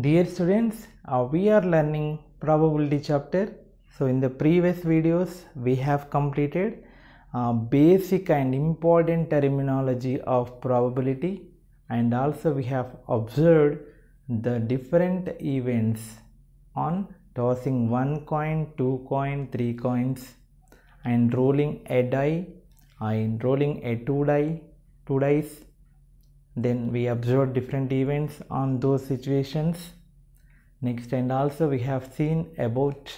Dear students, we are learning probability chapter. So in the previous videos we have completed basic and important terminology of probability, and also we have observed the different events on tossing one coin, two coin, three coins, and rolling a die, and rolling a two dice. Then we observed different events on those situations. Next, and also we have seen about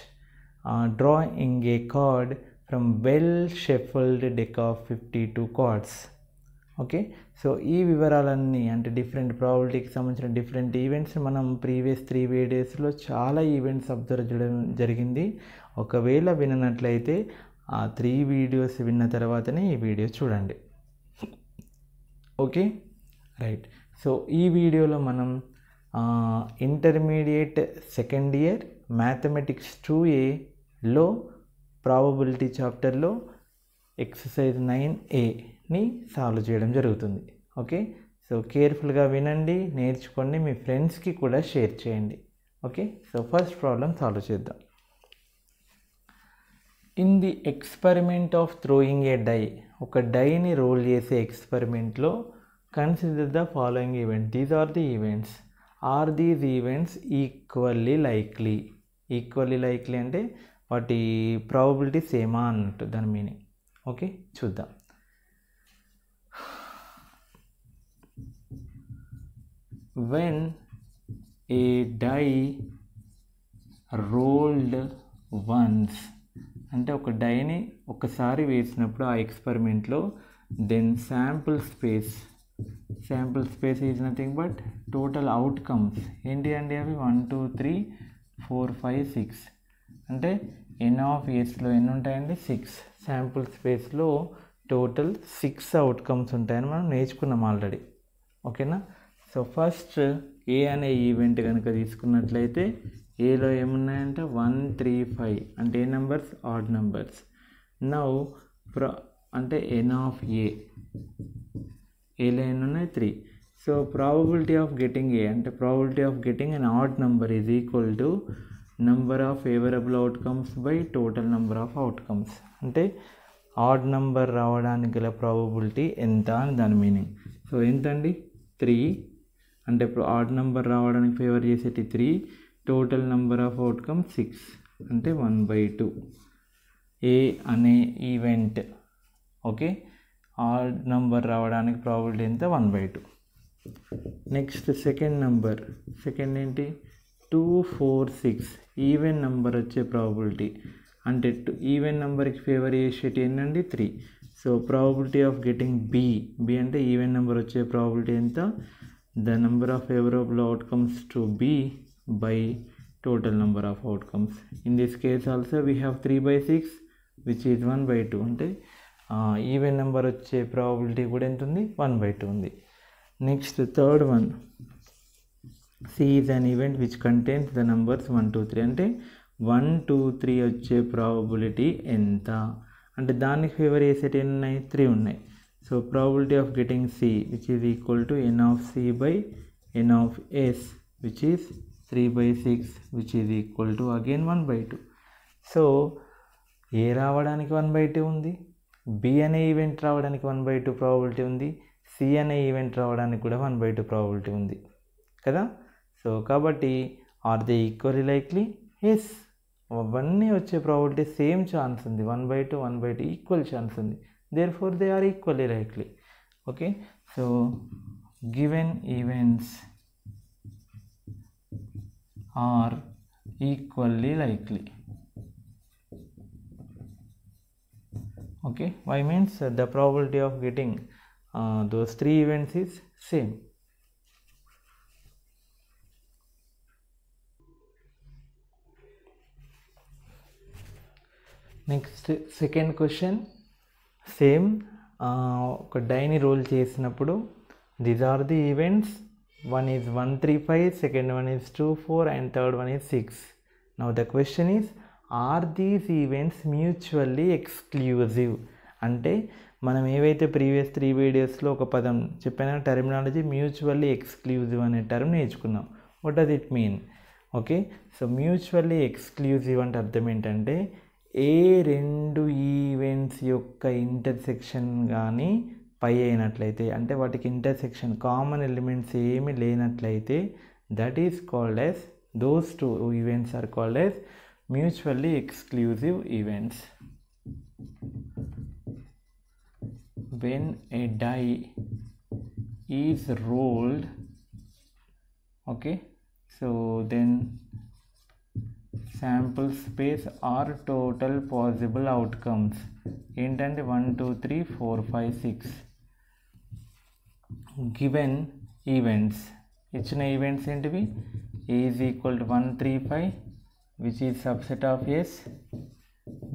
drawing a card from well shuffled deck of 52 cards. Okay, so ఈ వివరాలన్నీ అంటే different ప్రాబిలిటీకి సంబంధించిన different events మనం previous 3 వీడియోస్లో చాలా events observe చేయడం జరిగింది. ఒకవేళ విననట్లయితే ఆ 3 వీడియోస్ విన్న తర్వాతనే ఈ వీడియో చూడండి. Okay, right. సో ఈ వీడియోలో మనం ఇంటర్మీడియట్ సెకండ్ ఇయర్ మ్యాథమెటిక్స్ 2Aలో ప్రాబబిలిటీ చాప్టర్లో ఎక్సర్సైజ్ 9Aని సాల్వ్ చేయడం జరుగుతుంది. ఓకే, సో కేర్ఫుల్గా వినండి, నేర్చుకోండి, మీ ఫ్రెండ్స్కి కూడా షేర్ చేయండి. Okay, so first problem solve చేద్దాం. In the experiment of throwing a die, ఒక డైని రోల్ చేసే ఎక్స్పెరిమెంట్లో consider the following event. These are the events. Are these events equally likely? Equally likely అంటే వాటి ప్రాబబిలిటీ సేమా అన్నట్టు దాని మీనింగ్. ఓకే, చూద్దాం. When a die rolled once అంటే ఒక డైని ఒకసారి వేసినప్పుడు ఆ ఎక్స్పెరిమెంట్లో then sample space is nothing but total outcomes ఏంటి అండి అవి 1 2 3 4 5 6 అంటే ఎన్ ఆఫ్ ఇయర్స్లో ఎన్ని ఉంటాయండి 6. శాంపుల్ స్పేస్లో టోటల్ 6 అవుట్కమ్స్ ఉంటాయని మనం నేర్చుకున్నాం ఆల్రెడీ. ఓకేనా? సో ఫస్ట్ ఏ అనే ఈవెంట్ కనుక తీసుకున్నట్లయితే ఏలో ఏమున్నాయంటే 1 3 5 అంటే ఏ నెంబర్స్? Odd numbers. నౌ అంటే ఎన్ ఆఫ్ ఏలో ఎన్ని ఉన్నాయి? 3. So probability of getting A అంటే probability of getting an odd number is equal to number of favourable outcomes by total number of outcomes. అంటే ఆడ్ నెంబర్ రావడానికి గల probability ఎంత అని దాని మీనింగ్. సో ఎంతండి? 3. అంటే ఆడ్ నెంబర్ రావడానికి ఫేవర్ చేసేటి 3, టోటల్ నెంబర్ ఆఫ్ అవుట్కమ్ 6 అంటే 1/2. ఏ అనే ఈవెంట్ ఓకే ఆడ్ నెంబర్ రావడానికి ప్రాబబిలిటీ ఎంత? 1/2. నెక్స్ట్ సెకండ్ నెంబర్, సెకండ్ ఏంటి? 2 4 6 ఈవెన్ నెంబర్ వచ్చే ప్రాబబిలిటీ అంటే ఈవెన్ నెంబర్కి ఫేవర్ చేసేటి ఏంటండి? 3. So probability of getting B అంటే ఈవెన్ నెంబర్ వచ్చే ప్రాబబిలిటీ ఎంత? The number of favourable outcomes to B by total number of outcomes. In this case also we have 3/6 which is 1/2. అంటే even number వచ్చే probability కూడా ఎంత ఉంది? 1/2 ఉంది. Next third one, C is an event which contains the numbers 1 2 3 అంటే 1 2 3 వచ్చే probability ఎంత? అంటే దానికి ఫేవర్ చేసేటి ఎన్ని ఉన్నాయి? 3 ఉన్నాయి. So probability of getting C which is equal to n of C by n of S which is 3/6 which is equal to again 1/2. So A రావడానికి 1/2 ఉంది, బి అనే ఈవెంట్ రావడానికి 1/2 ప్రాబబిలిటీ ఉంది, సి అనే ఈవెంట్ రావడానికి కూడా 1/2 ప్రాబబిలిటీ ఉంది కదా. సో కాబట్టి are they equally likely? Yes, అవన్నీ వచ్చే ప్రాబబిలిటీ సేమ్ ఛాన్స్ ఉంది. 1/2 ఈక్వల్ ఛాన్స్ ఉంది. Therefore they are equally likely. Okay, so given events are equally likely. Okay, why means the probability of getting those 3 events is same. Next second question, same ఒక డైని role చేసినప్పుడు these are the events. One is 1 3 5, second one is 2 4 and third one is 6. Now the question is, are these events mutually exclusive? అంటే మనం ఏవైతే previous 3 వీడియోస్లో ఒక పదం చెప్పిన టర్మినాలజీ మ్యూచువల్లీ ఎక్స్క్లూజివ్ అనే టర్మ్ నేర్చుకున్నాం. What does it mean? Okay, so mutually exclusive అంటే అర్థం ఏంటంటే ఏ రెండు ఈవెంట్స్ యొక్క ఇంటర్సెక్షన్ కానీ పై అయినట్లయితే, అంటే వాటికి ఇంటర్సెక్షన్ కామన్ ఎలిమెంట్స్ ఏమి లేనట్లయితే, that is called as, those two events are called as mutually exclusive events. When a die is rolled, okay, so then sample space or total possible outcomes ఏంటంటే 1 2 3 4 5 6 given events, ఇచ్చిన events ఏంటివి? A is equal to 1 3 5 which is subset of S,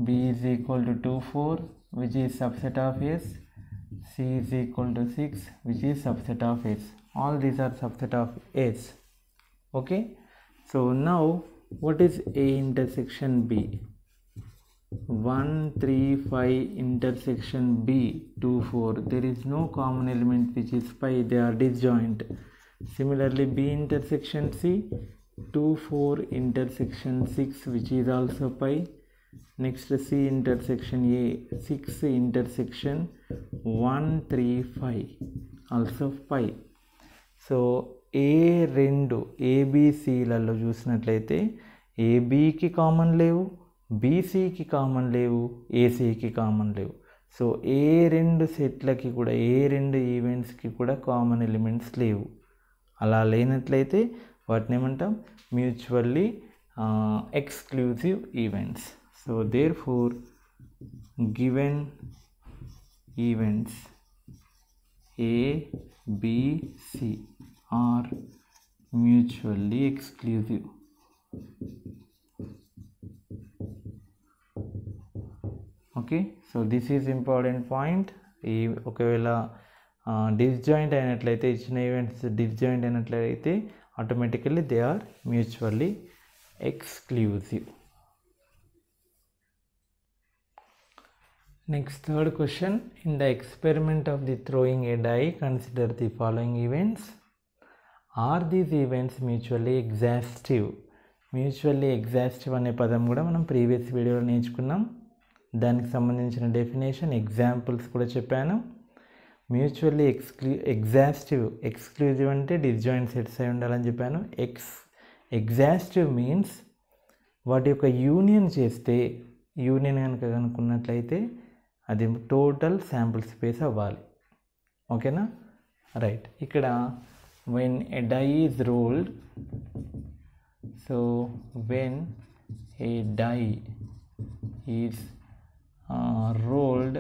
B is equal to 2 4 which is subset of S, C is equal to 6 which is subset of S. All these are subset of S. Okay, so now what is A intersection B? 1 3 5 intersection B 2 4, there is no common element which is pi, they are disjoint. Similarly B intersection C 2 4 intersection 6 which is also pi. Next C intersection A 6 intersection 1 3 5 also pi. So ఏ రెండు ఏబిసిలలో చూసినట్లయితే ఏబికి common లేవు, బీసీకి common లేవు, ఏసీకి common లేవు. So ఏ రెండు సెట్లకి కూడా, ఏ రెండు ఈవెంట్స్కి కూడా కామన్ ఎలిమెంట్స్ లేవు. అలా లేనట్లయితే వాటిని ఏమంటాం? Mutually exclusive events. So therefore given events A B C are mutually exclusive. Okay, so this is important point. ఈ ఒకవేళ డిస్జాయింట్ అయినట్లయితే, ఇచ్చిన ఈవెంట్స్ డిస్జాయింట్ అయినట్లయితే automatically they are mutually exclusive. Next, third question. In the experiment of the throwing a die, consider the following events. Are these events mutually exhaustive? Mutually exhaustive అనే పదం కూడా మనం previous వీడియోలో నేర్చుకున్నాం. దానికి సంబంధించిన డెఫినేషన్, ఎగ్జాంపుల్స్ కూడా చెప్పాను. మ్యూచువల్లీ ఎక్స్క్లూజివ్ అంటే డిస్జాయింట్ సెట్స్ అయి ఉండాలని చెప్పాను. ఎగ్జాస్టివ్ మీన్స్ వాటి యొక్క యూనియన్ చేస్తే, యూనియన్ కనుక కనుక్కున్నట్లయితే అది టోటల్ శాంపుల్ స్పేస్ అవ్వాలి. ఓకేనా, రైట్. ఇక్కడ when a die is rolled, so when a die is rolled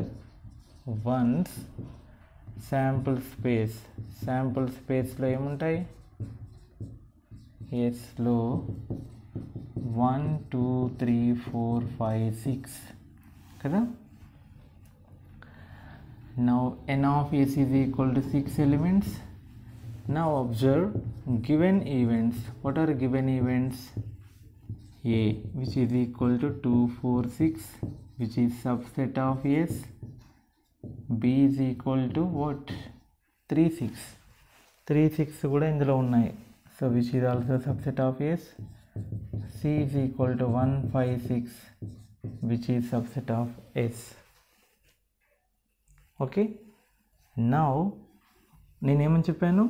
once, sample స్పేస్లో ఏముంటాయి? ఎస్లో 1 2 3 4 5 6 కదా. Now n of S is equal to 6 elements. Now observe given events. What are given events? A which is equal to 2 4 6 which is subset of S. B is equal to what? 3 6. 3 6 కూడా ఇందులో ఉన్నాయి. So which is also subset of S. C is equal to 1 5 6 which is subset of S. Okay, now నేనేమని చెప్పాను?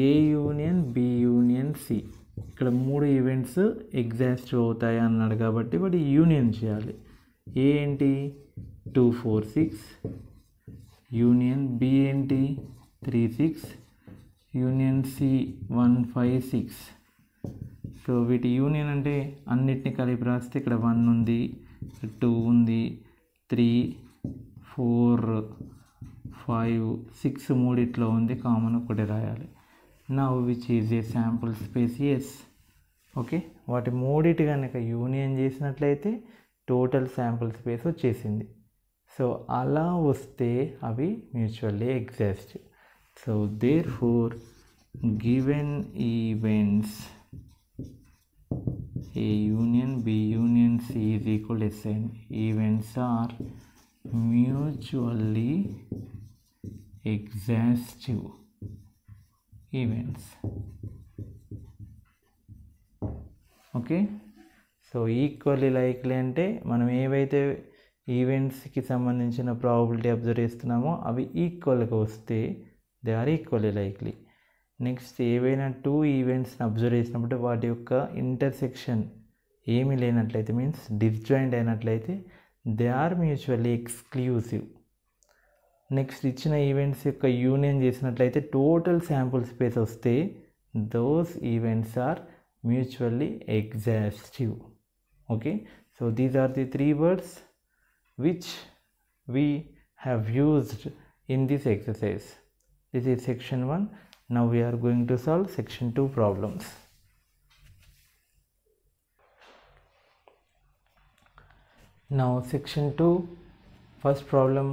A union B union C. ఇక్కడ 3 events exhaustive అవుతాయి అన్నాడు కాబట్టి వాటి యూనియన్ చేయాలి. ఏ ఏంటి? 2 4 6, యూనియన్ బి ఏంటి? 3 6, యూనియన్ సి 1 5 6. సో వీటి యూనియన్ అంటే అన్నిటిని కలిపి రాస్తే ఇక్కడ 1 ఉంది, 2 ఉంది, 3 4 5 6 మూడిట్లో ఉంది, కామన్ ఒకటి రాయాలి. Now which is a sample space S. Okay, వాటి మూడిటి కనుక యూనియన్ చేసినట్లయితే టోటల్ శాంపుల్ స్పేస్ వచ్చేసింది. సో అలా వస్తే అవి mutually exhaustive. So therefore given events A union B union C is equal to SN. Events are mutually exhaustive events. Okay. So equally likely అంటే మనం ఏవైతే ఈవెంట్స్కి సంబంధించిన ప్రాబబిలిటీ అబ్జర్వ్ చేస్తున్నామో అవి ఈక్వల్గా వస్తే they are equally likely. Next ఏవైనా 2 ఈవెంట్స్ని observe చేసినప్పుడు వాటి యొక్క ఇంటర్సెక్షన్ ఏమీ లేనట్లయితే మీన్స్ డిస్జాయింట్ అయినట్లయితే they are mutually exclusive. Next ఇచ్చిన ఈవెంట్స్ యొక్క యూనియన్ చేసినట్లయితే టోటల్ శాంపుల్ స్పేస్ వస్తే those events are mutually exhaustive. Okay, so these are the 3 words which we have used in this exercise. This is section 1. Now we are going to solve section 2 problems. Now section 2, first problem,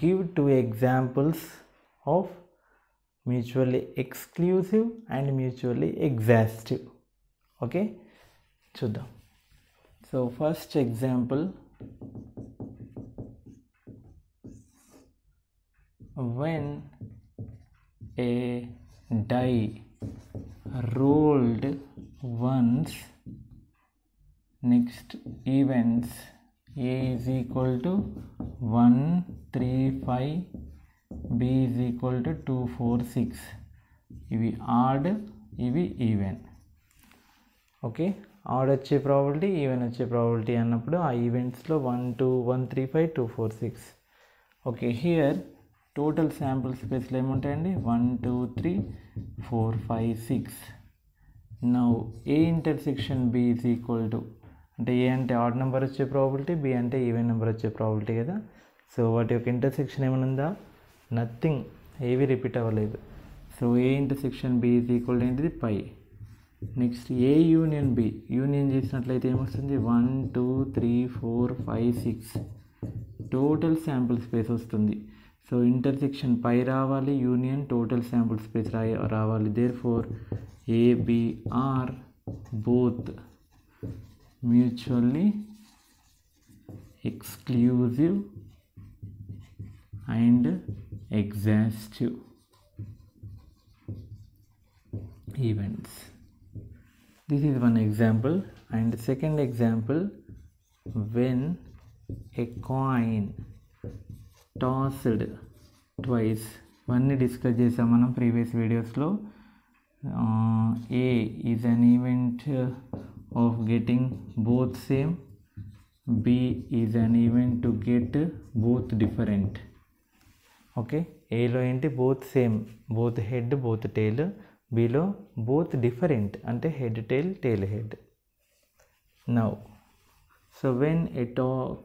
give 2 examples of mutually exclusive and mutually exhaustive. Okay, చూద్దాం. So first example, when a die rolled once, next events a is equal to 1 3 5, b is equal to 2 4 6. ఇవి add, ఇవి even. Okay, add వచ్చే probability, even వచ్చే probability అన్నప్పుడు ఆ ఈవెంట్స్లో 1 2 1 3 5 2 4 6. Okay, here total sample స్పేస్లో ఏముంటాయండి 1 2 3 4 5 6. Now A intersection B is equal to, అంటే ఏ అంటే ఆడ్ నెంబర్ వచ్చే ప్రాబిలిటీ, బి అంటే ఈవెన్ నెంబర్ వచ్చే ప్రాబిలిటీ కదా. సో వాటి యొక్క ఇంటర్సెక్షన్ ఏమైనా ఉందా? నథింగ్, ఏవి రిపీట్ అవ్వలేదు. So A intersection B is equal to ఏంటిది phi. Next A union B, union చేసినట్లయితే ఏమొస్తుంది 1 2 3 4 5 6 టోటల్ శాంపుల్ స్పేస్ వస్తుంది. సో ఇంటర్సెక్షన్ పై రావాలి, యూనియన్ టోటల్ శాంపుల్ స్పేస్ రావాలి. Therefore A B are both mutually exclusive and exhaustive events. This is one example. And second example, when a coin tossed twice. ఇవన్నీ discuss చేసాం మనం previous వీడియోస్లో. A is an event of getting both same, B is an event to get both different. Okay, ఏలో ఏంటి both same, both head both tail. బిలో both different అంటే head tail tail head. Now so when a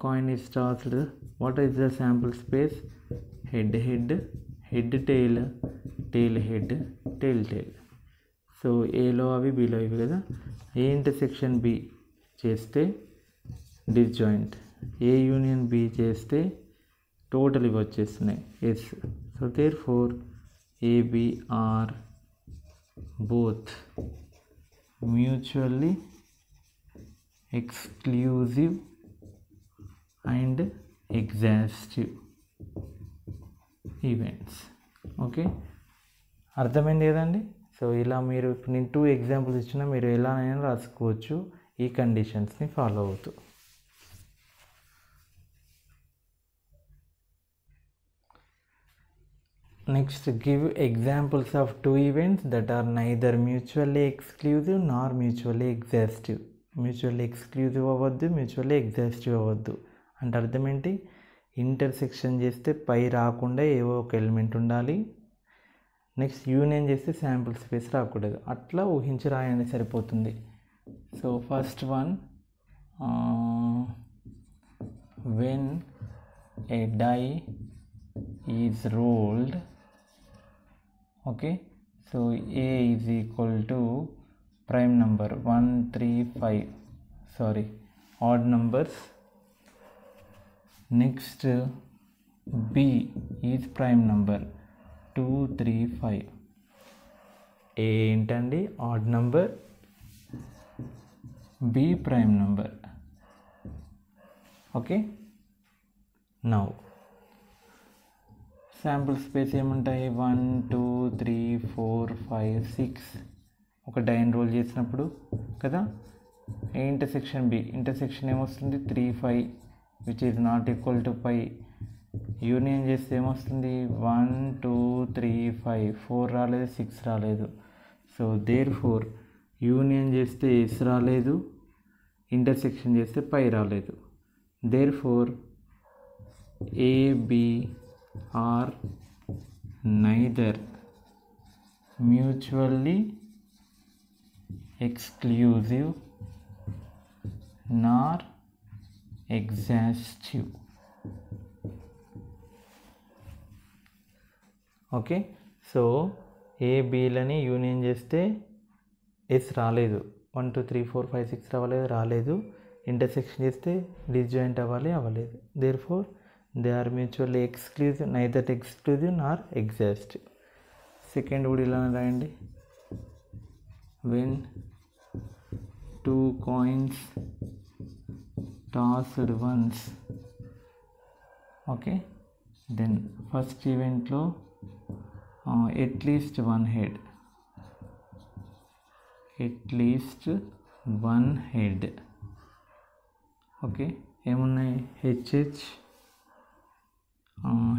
coin is tossed, what is the sample space? Head head, head tail, tail head, tail tail. So ఏలో అవి, బిలో ఇవి కదా. A intersection B చేస్తే disjoint, A union B చేస్తే total ఇవి వచ్చేస్తున్నాయి S. So therefore A B are both mutually exclusive and exhaustive events. Okay, అర్థమైంది కదండి. సో ఇలా మీరు ఇప్పుడు నేను 2 ఎగ్జాంపుల్స్ ఇచ్చిన మీరు ఎలానైనా రాసుకోవచ్చు ఈ కండిషన్స్ని ఫాలో అవుతూ. Next, give examples of 2 events that are neither mutually exclusive nor mutually exhaustive. Mutually exclusive అవ్వద్దు, mutually exhaustive అవ్వద్దు అంటే అర్థం ఏంటి? ఇంటర్సెక్షన్ చేస్తే పై రాకుండా ఏవో ఒక ఎలిమెంట్ ఉండాలి. నెక్స్ట్ యూనియన్ చేస్తే శాంపుల్ స్పేస్ రాకూడదు. అట్లా ఊహించి రాయండి సరిపోతుంది. So first one, when a die is rolled, okay, so a is equal to prime number 1 3 5, sorry, odd numbers. Next b is prime number 2 3 5. a ఏంటండి odd number, b prime number. Okay, now sample space ఏముంటాయి 1 2 3 4 5 6 ఒక dyne role చేసినప్పుడు కదా. A intersection B, intersection ఏమొస్తుంది 3 5 which is not equal to phi. Union చేస్తే ఏమొస్తుంది 1 2 3 5, 4 రాలేదు 6 రాలేదు. సో దేర్ ఫోర్ యూనియన్ చేస్తే ఎస్ రాలేదు, ఇంటర్సెక్షన్ చేస్తే పై రాలేదు. Therefore A B are neither mutually exclusive nor exhaustive. Okay, so ఏబీలని యూనియన్ చేస్తే ఎస్ రాలేదు, 1 2 3 4 5 6 రాలేదు. ఇంటర్సెక్షన్ చేస్తే డిస్జాయింట్ అవ్వలేదు. Therefore they are mutually exclusive, neither exclusive nor exhaustive. Second కూడా ఇలా రాయండి. when 2 coins tossed once, okay, then first event లో at least one head, okay. ఏమున్నాయి హెచ్హెచ్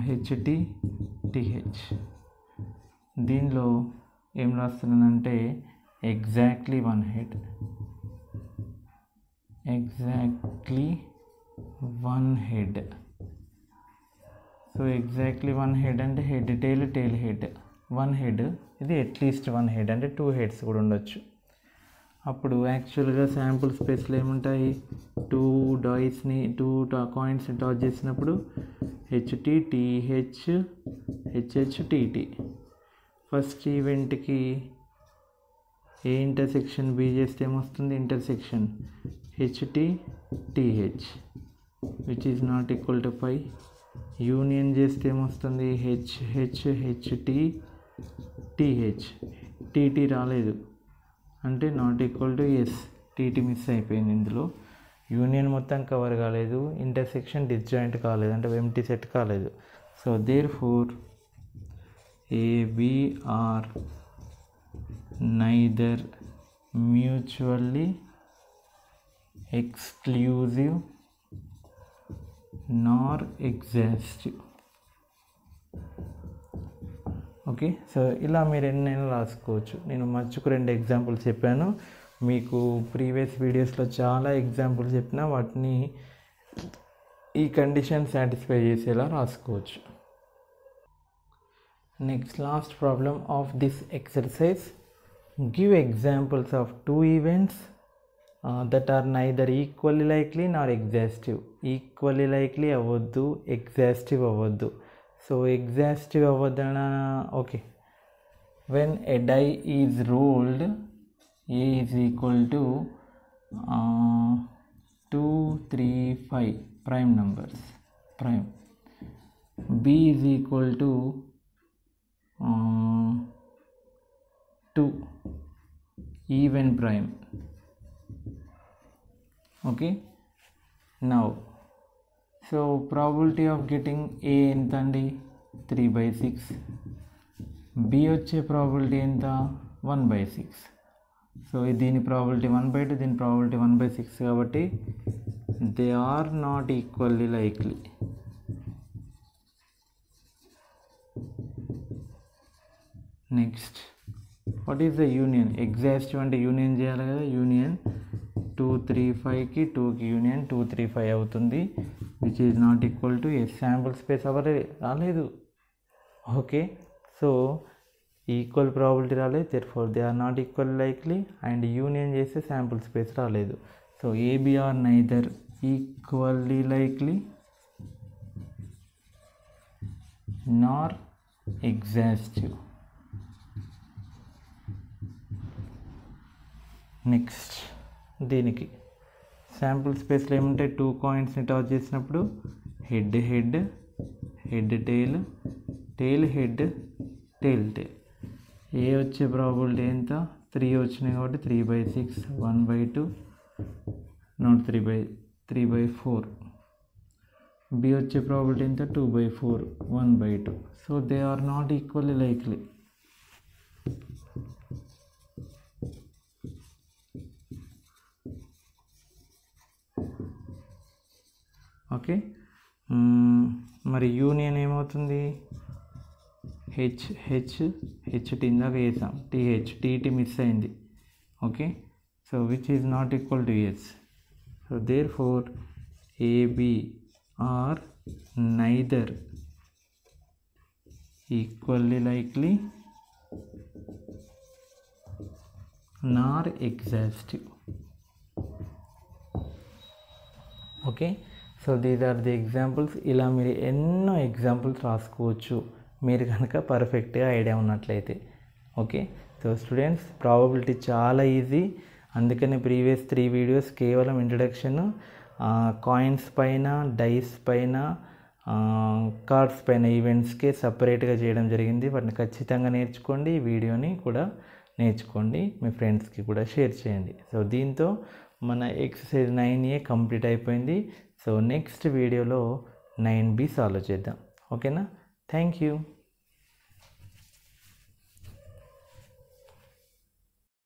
హెచ్టి టిహెచ్. దీనిలో ఏం రాస్తున్నానంటే exactly one head, so exactly one head అంటే head tail head, one head. ఇది అట్లీస్ట్ వన్ హెడ్ అంటే 2 heads కూడా ఉండొచ్చు. అప్పుడు యాక్చువల్గా శాంపుల్ స్పేస్లో ఏముంటాయి, 2 డాయిస్ని 2 కాయిన్స్ని టాస్ చేసినప్పుడు HT TH HH TT. First ఈవెంట్కి ఏ ఇంటర్సెక్షన్ బి చేస్తే ఏమొస్తుంది, intersection HT TH which is not equal to phi. Union చేస్తే ఏమొస్తుంది హెచ్టి టిహెచ్, టిటి రాలేదు అంటే not equal to S, TT miss అయిపోయింది. ఇందులో యూనియన్ మొత్తం కవర్ కాలేదు, ఇంటర్సెక్షన్ డిస్జాయింట్ కాలేదు అంటే ఎంటీ సెట్ కాలేదు. So therefore ABR neither mutually exclusive nor exhaustive. Okay, so ఇలా మీరు ఎన్నైనా రాసుకోవచ్చు. నేను మర్చుకు 2 ఎగ్జాంపుల్స్ చెప్పాను. మీకు ప్రీవియస్ వీడియోస్లో చాలా ఎగ్జాంపుల్స్ చెప్పినా వాటిని ఈ కండిషన్ సాటిస్ఫై చేసేలా రాసుకోవచ్చు. Next, last problem of this exercise. Give examples of 2 events that are neither equally likely nor exhaustive. Equally likely అవ్వద్దు, exhaustive అవ్వద్దు. సో exhaustive అవ్వద్దన. Okay, when a die is rolled, A is equal to 2 3 5 prime numbers, prime. B is equal to 2 even prime. Okay, now so probability of getting A ఎంత అండి 3/6, B వచ్చే probability ఎంత 1/6. So దీని probability 1/2, దీని probability 1/6 కాబట్టి they are not equally likely. Next, what is the union? Exhaustive అంటే union చేయాలి కదా. యూనియన్ 2 3 5కి 2కి యూనియన్ 2 3 5 అవుతుంది which is not equal to S. Sample space రాలేదు. ఓకే, సో ఈక్వల్ ప్రాబిలిటీ రాలేదు, therefore they are not equal likely. And union చేస్తే sample space రాలేదు. So A B are neither equally likely nor exhaustive. Next, దీనికి sample స్పేస్లో ఏముంటాయి, 2 కాయిన్స్ని toss చేసినప్పుడు head head head tail tail head tail tail. A వచ్చే probability ఎంత 3 వచ్చినాయి కాబట్టి 3/6, 1/2, నాట్ 3/4. బి వచ్చే ప్రాబిలిటీ ఎంత 2/4, 1/2. So they are not equally likely. Okay, మరి యూనియన్ ఏమవుతుంది? హెచ్ ఇందాక వేసాం, టీటీ మిస్ అయింది. Okay, so which is not equal to S. So therefore A B are neither equally likely nor exhaustive. Okay, so these are the examples. ఇలా మీరు ఎన్నో examples రాసుకోవచ్చు మీరు కనుక పర్ఫెక్ట్గా ఐడియా ఉన్నట్లయితే. ఓకే, సో స్టూడెంట్స్ ప్రాబబిలిటీ చాలా ఈజీ. అందుకని ప్రీవియస్ 3 వీడియోస్ కేవలం ఇంట్రడక్షన్, కాయిన్స్ పైన, డైస్ పైన, కార్డ్స్ పైన ఈవెంట్స్కే సపరేట్గా చేయడం జరిగింది. వాటిని ఖచ్చితంగా నేర్చుకోండి. ఈ వీడియోని కూడా నేర్చుకోండి, మీ ఫ్రెండ్స్కి కూడా షేర్ చేయండి. సో దీంతో మన ఎక్సర్సైజ్ 9A కంప్లీట్ అయిపోయింది. సో నెక్స్ట్ వీడియోలో 9B సాల్వ్ చేద్దాం. ఓకేనా? Thank you.